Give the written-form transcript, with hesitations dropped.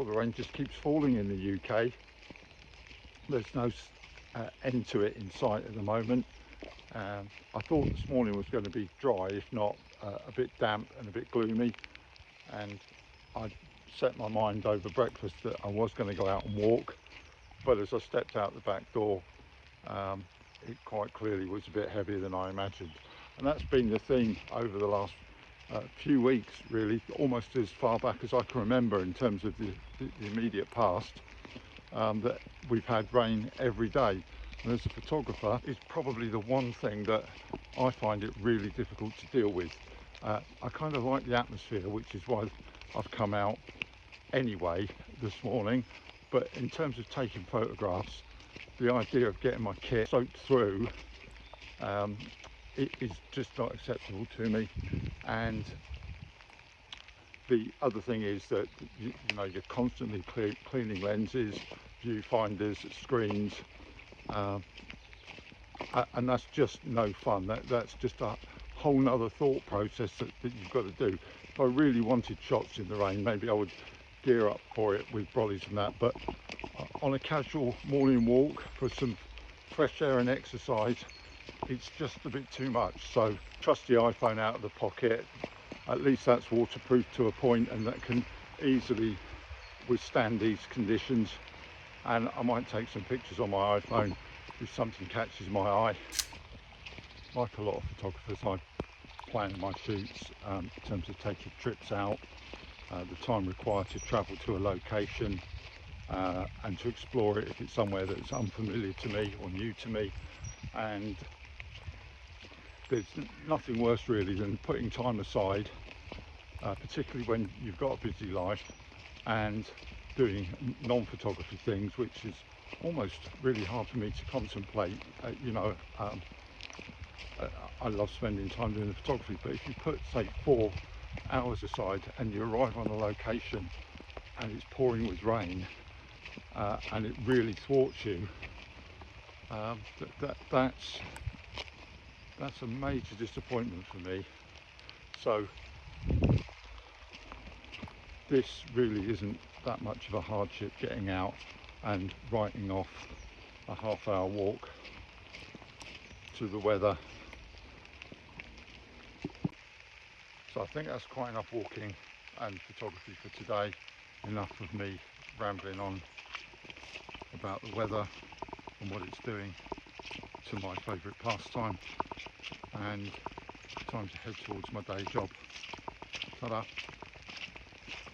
well, the rain just keeps falling in the UK. There's no end to it in sight at the moment. I thought this morning was going to be dry, if not a bit damp and a bit gloomy, and I set my mind over breakfast that I was going to go out and walk, but as I stepped out the back door, it quite clearly was a bit heavier than I imagined. And that's been the theme over the last few weeks, really, almost as far back as I can remember in terms of the immediate past, that we've had rain every day. And as a photographer, it's probably the one thing that I find it really difficult to deal with. I kind of like the atmosphere, which is why I've come out anyway this morning, but in terms of taking photographs, the idea of getting my kit soaked through it is just not acceptable to me. And the other thing is that you know, you're constantly cleaning lenses, viewfinders, screens, and that's just no fun. That's just a whole nother thought process that you've got to do. If I really wanted shots in the rain, maybe I would gear up for it with brollies and that, but on a casual morning walk for some fresh air and exercise, it's just a bit too much. So trust the iPhone out of the pocket. At least that's waterproof to a point, and that can easily withstand these conditions. And I might take some pictures on my iPhone if something catches my eye. Like a lot of photographers, I plan my shoots in terms of taking trips out, the time required to travel to a location, and to explore it if it's somewhere that's unfamiliar to me or new to me. And there's nothing worse really than putting time aside, particularly when you've got a busy life, and doing non-photography things, which is almost really hard for me to contemplate. You know, I love spending time doing the photography, but if you put, say, 4 hours aside and you arrive on a location and it's pouring with rain, and it really thwarts you, that's a major disappointment for me. So this really isn't that much of a hardship, getting out and writing off a half-hour walk to the weather. So I think that's quite enough walking and photography for today. Enough of me rambling on about the weather and what it's doing to my favourite pastime, and time to head towards my day job. Ta-da.